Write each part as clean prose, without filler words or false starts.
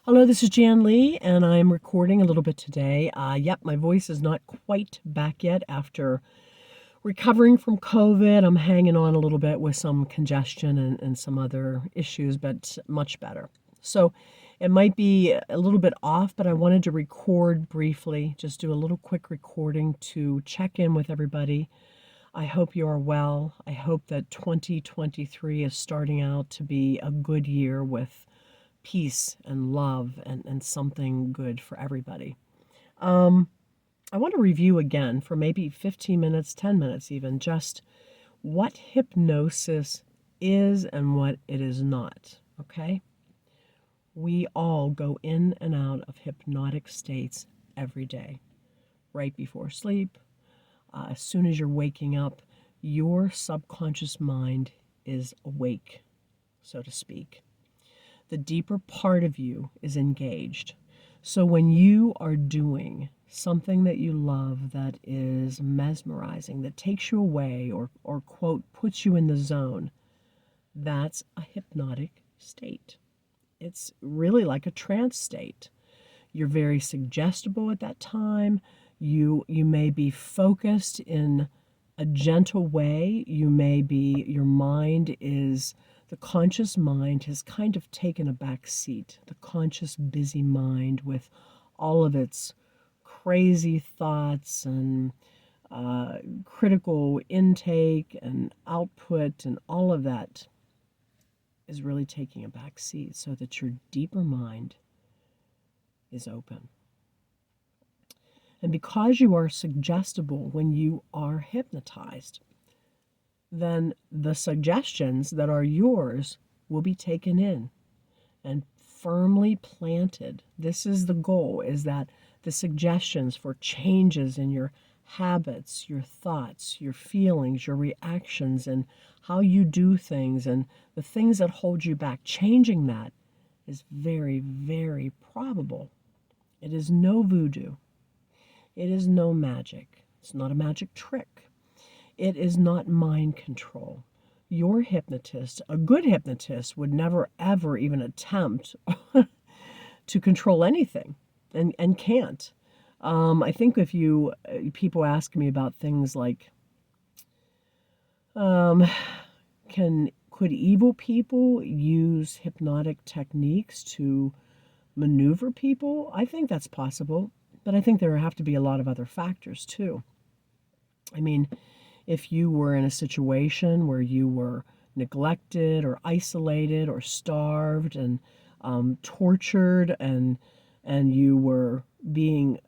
Hello, this is Jan Lee, and I'm recording a little bit today. Yep, my voice is not quite back yet after recovering from COVID. I'm hanging on a little bit with some congestion and some other issues, but much better. So it might be a little bit off, but I wanted to record briefly, just do a little quick recording to check in with everybody. I hope you are well. I hope that 2023 is starting out to be a good year with peace and love and something good for everybody. Um, I want to review again for maybe 15 minutes, 10 minutes even, just what hypnosis is and what it is not. Okay? We all go in and out of hypnotic states every day, right before sleep. As soon as you're waking up, your subconscious mind is awake, so to speak. The deeper part of you is engaged. So when you are doing something that you love that is mesmerizing, that takes you away or quote, puts you in the zone, that's a hypnotic state. It's really like a trance state. You're very suggestible at that time. You may be focused in a gentle way. Your mind is, the conscious mind has kind of taken a back seat. The conscious busy mind with all of its crazy thoughts and critical intake and output and all of that is really taking a back seat so that your deeper mind is open. And because you are suggestible when you are hypnotized, then the suggestions that are yours will be taken in and firmly planted. This is the goal, is that the suggestions for changes in your habits, your thoughts, your feelings, your reactions, and how you do things, and the things that hold you back, changing that is very, very probable. It is no voodoo. It is no magic. It's not a magic trick. It is not mind control. Your hypnotist, a good hypnotist, would never ever even attempt to control anything and can't. I think if people ask me about things like, um, could evil people use hypnotic techniques to maneuver people? I think that's possible, but I think there have to be a lot of other factors too. I mean, if you were in a situation where you were neglected or isolated or starved and tortured and you were being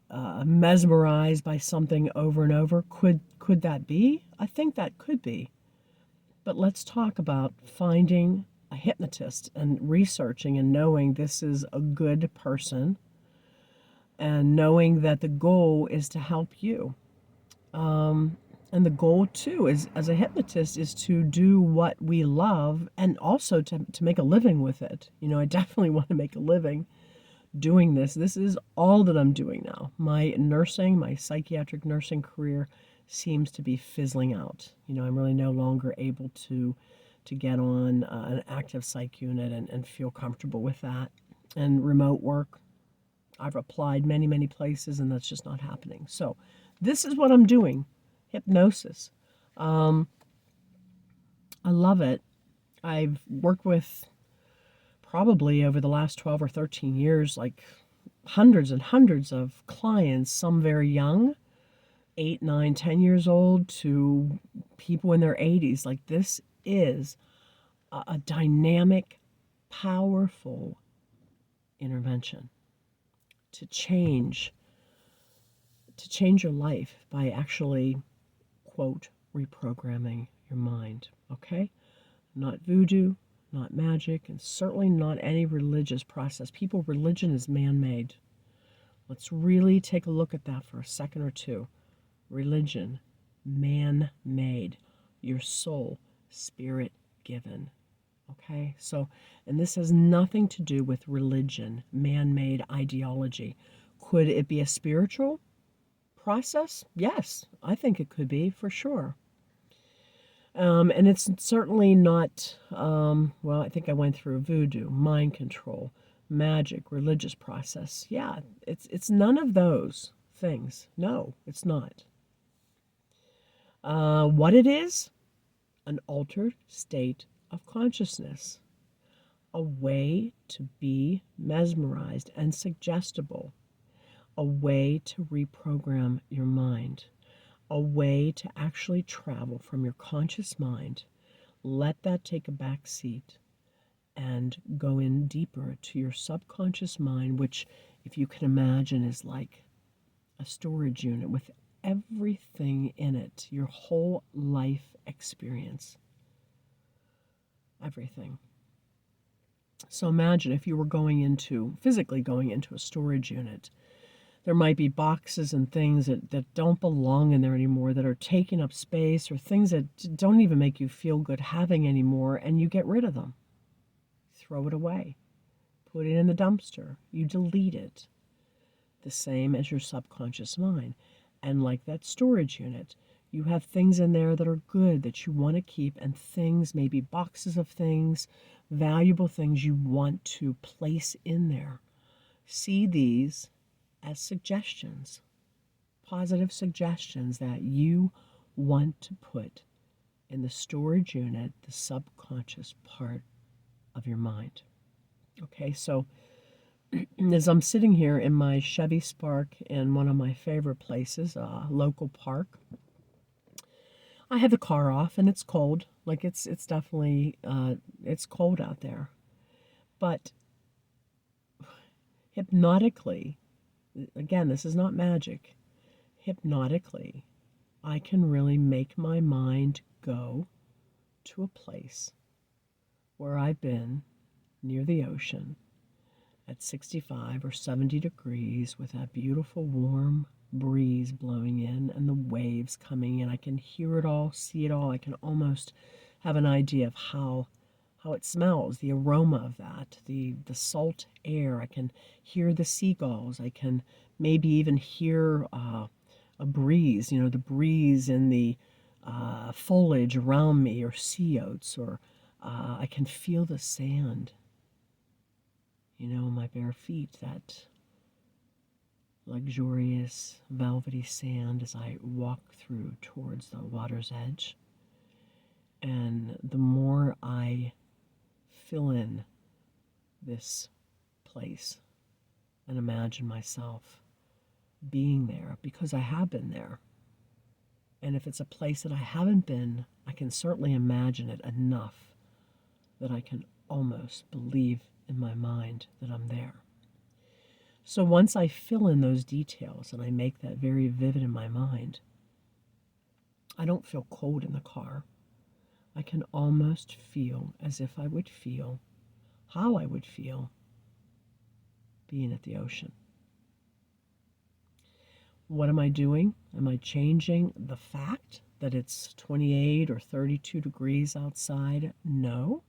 mesmerized by something over and over, could that be? I think that could be. But let's talk about finding a hypnotist and researching and knowing this is a good person and knowing that the goal is to help you. And the goal too is, as a hypnotist, is to do what we love and also to make a living with it. I definitely want to make a living doing this. This is all that I'm doing now. My psychiatric nursing career seems to be fizzling out. I'm really no longer able to get on an active psych unit and feel comfortable with that. And remote work, I've applied many, many places, and that's just not happening. So this is what I'm doing. Hypnosis. I love it. I've worked with, probably over the last 12 or 13 years, like hundreds and hundreds of clients, some very young, 8, 9, 10 years old, to people in their 80s. Like, this is a dynamic, powerful intervention to change your life by actually, quote, reprogramming your mind. Okay? Not voodoo, not magic, and certainly not any religious process. Religion is man-made. Let's really take a look at that for a second or two. Religion, man-made. Your soul, spirit-given. Okay? So, and this has nothing to do with religion, man-made ideology. Could it be a spiritual process? Yes, I think it could be, for sure. And it's certainly not, I think I went through voodoo, mind control, magic, religious process. Yeah, it's none of those things. No, it's not. What it is? An altered state of consciousness, a way to be mesmerized and suggestible, a way to reprogram your mind, a way to actually travel from your conscious mind, let that take a back seat, and go in deeper to your subconscious mind, which, if you can imagine, is like a storage unit with everything in it, your whole life experience, everything. So imagine if you were physically going into a storage unit. There might be boxes and things that don't belong in there anymore, that are taking up space, or things that don't even make you feel good having anymore, and you get rid of them. Throw it away. Put it in the dumpster. You delete it. The same as your subconscious mind. And like that storage unit, you have things in there that are good that you want to keep, and things, maybe boxes of things, valuable things you want to place in there. See these as suggestions, positive suggestions that you want to put in the storage unit, the subconscious part of your mind. Okay, so as I'm sitting here in my Chevy Spark in one of my favorite places, a local park, I have the car off and it's cold. Like it's definitely it's cold out there. But hypnotically, again, this is not magic. Hypnotically, I can really make my mind go to a place where I've been near the ocean at 65 or 70 degrees with that beautiful warm breeze blowing in and the waves coming in. I can hear it all, see it all. I can almost have an idea of how it smells, the aroma of that, the salt air. I can hear the seagulls. I can maybe even hear a breeze, the breeze in the foliage around me, or sea oats, or I can feel the sand, my bare feet, that luxurious velvety sand as I walk through towards the water's edge. And the more I fill in this place and imagine myself being there, because I have been there. And if it's a place that I haven't been, I can certainly imagine it enough that I can almost believe in my mind that I'm there. So once I fill in those details and I make that very vivid in my mind, I don't feel cold in the car. I can almost feel as if I would feel how I would feel being at the ocean. What am I doing? Am I changing the fact that it's 28 or 32 degrees outside? No.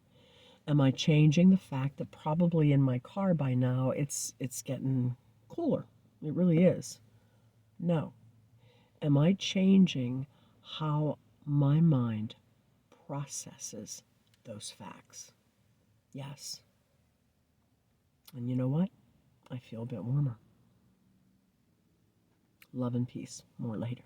Am I changing the fact that probably in my car by now it's getting cooler? It really is. No. Am I changing how my mind processes those facts? Yes. And you know what? I feel a bit warmer. Love and peace. More later.